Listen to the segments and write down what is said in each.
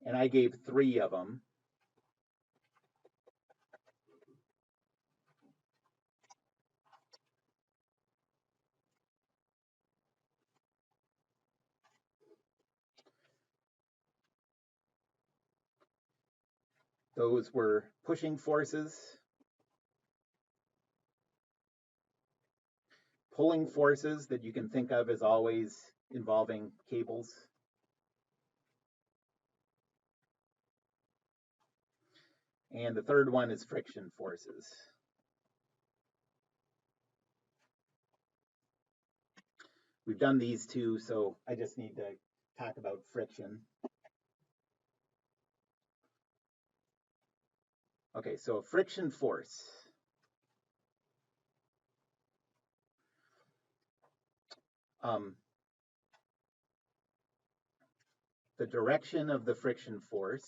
and I gave 3 of them. Those were pushing forces, pulling forces that you can think of as always involving cables, and the third one is friction forces. We've done these 2, so I just need to talk about friction. Okay, so a friction force. The direction of the friction force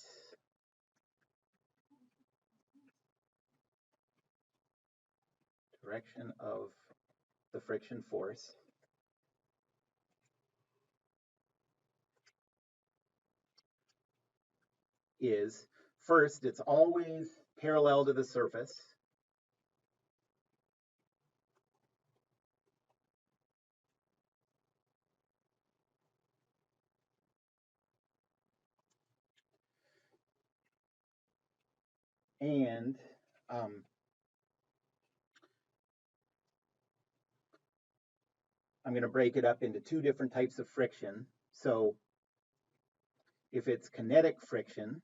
is, first, it's always parallel to the surface. And I'm going to break it up into 2 different types of friction. So if it's kinetic friction,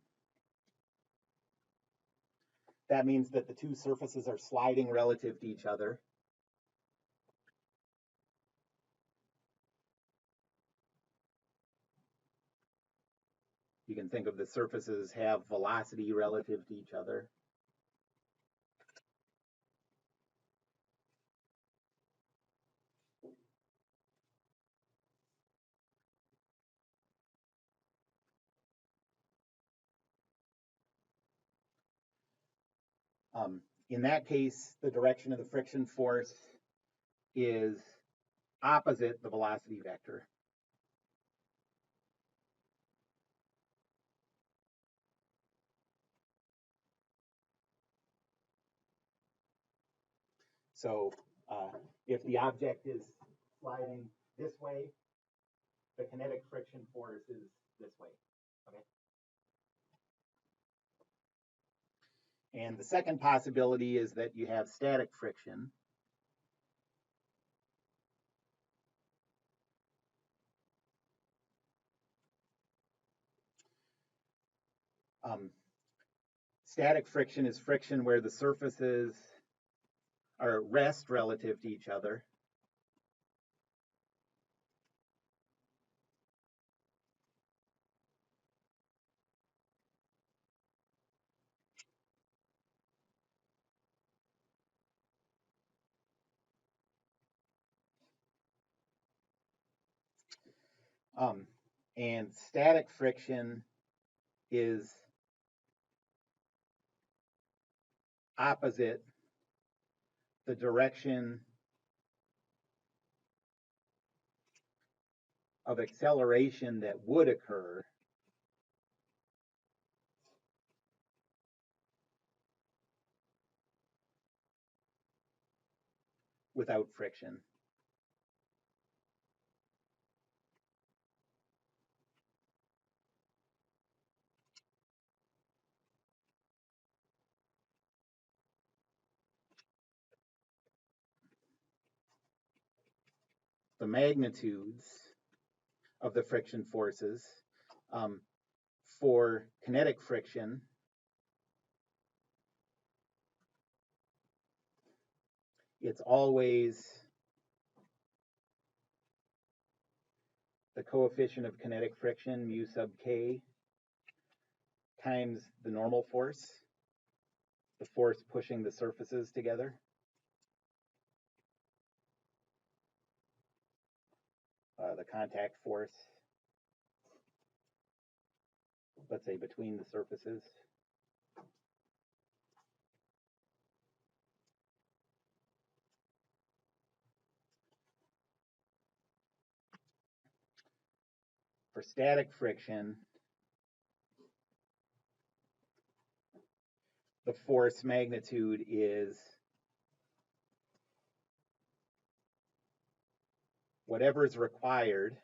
that means that the 2 surfaces are sliding relative to each other. You can think of the surfaces have velocity relative to each other. In that case, the direction of the friction force is opposite the velocity vector. So if the object is sliding this way, the kinetic friction force is this way. Okay. And the second possibility is that you have static friction. Static friction is friction where the surfaces are at rest relative to each other. And static friction is opposite the direction of acceleration that would occur without friction. The magnitudes of the friction forces for kinetic friction it's always the coefficient of kinetic friction, mu sub k, times the normal force, the force pushing the surfaces together. The contact force, let's say between the surfaces. For static friction, the force magnitude is whatever is required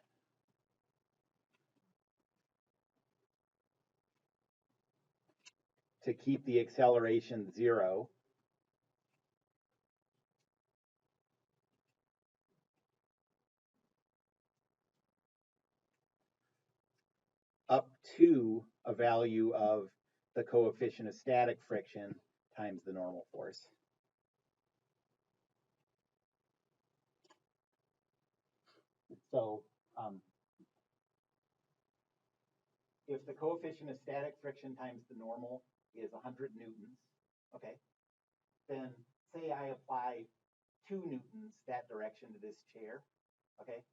to keep the acceleration 0 up to a value of the coefficient of static friction times the normal force. So if the coefficient of static friction times the normal is 100 newtons, okay, then say I apply 2 newtons that direction to this chair, okay?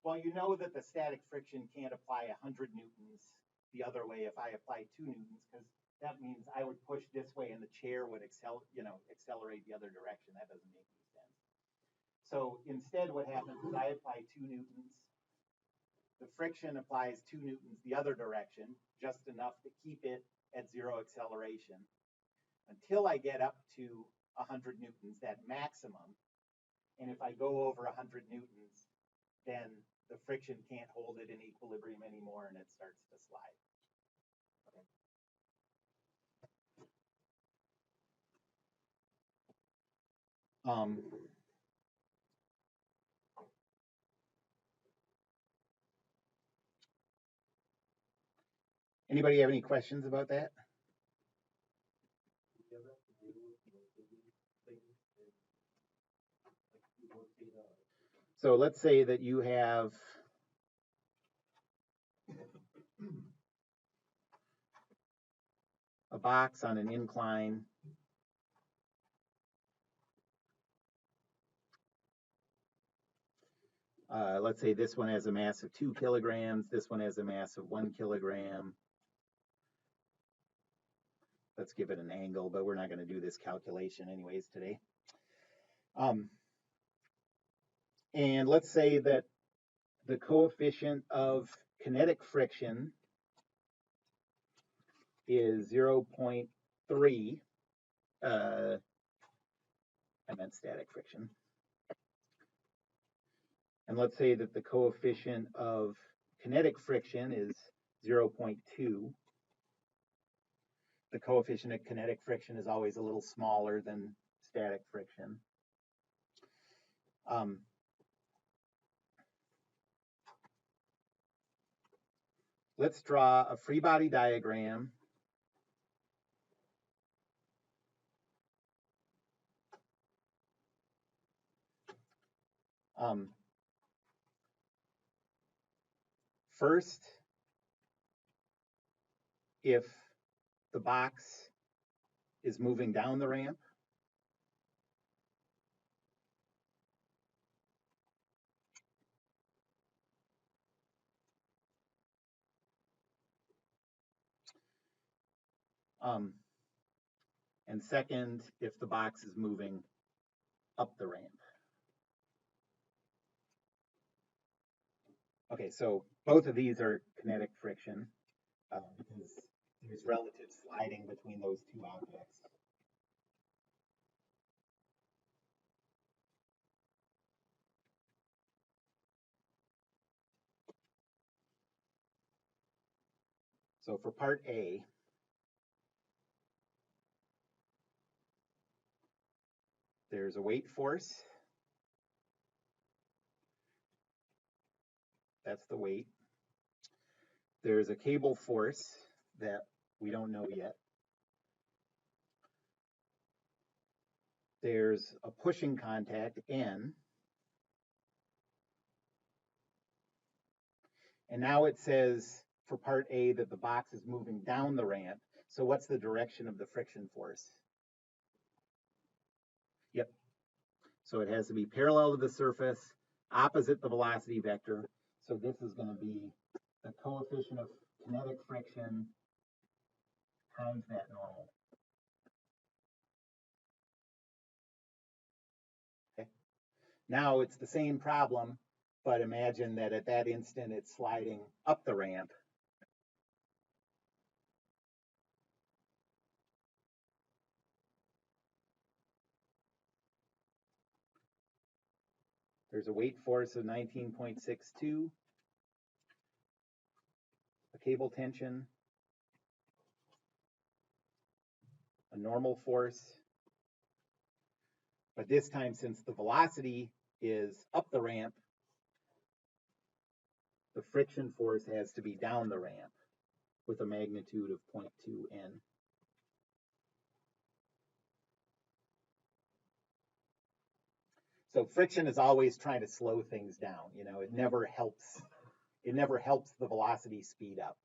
Well, you know that the static friction can't apply 100 newtons the other way if I apply 2 newtons, because that means I would push this way and the chair would accelerate the other direction. That doesn't make any sense. So instead what happens is I apply 2 newtons. The friction applies 2 newtons the other direction, just enough to keep it at 0 acceleration until I get up to 100 newtons, that maximum. And if I go over 100 newtons, then the friction can't hold it in equilibrium anymore and it starts to slide. Okay. Anybody have any questions about that? So let's say that you have a box on an incline. Let's say this one has a mass of 2 kilograms. This one has a mass of 1 kilogram. Let's give it an angle, but we're not going to do this calculation anyways today. And let's say that the coefficient of kinetic friction is 0.3. I meant static friction. And let's say that the coefficient of kinetic friction is 0.2. The coefficient of kinetic friction is always a little smaller than static friction. Let's draw a free body diagram first, if the box is moving down the ramp, and second, if the box is moving up the ramp. Okay, so both of these are kinetic friction because there's relative sliding between those two objects. So for part A, there's a weight force. That's the weight. There's a cable force that we don't know yet. There's a pushing contact, N. And now it says for part A that the box is moving down the ramp. So what's the direction of the friction force? Yep. So it has to be parallel to the surface, opposite the velocity vector. So this is going to be the coefficient of kinetic friction times that normal. Okay. Now it's the same problem, but imagine that at that instant it's sliding up the ramp. There's a weight force of 19.62, a cable tension, a normal force. But this time, since the velocity is up the ramp, the friction force has to be down the ramp with a magnitude of 0.2 N. So friction is always trying to slow things down. You know, it never helps the velocity speed up.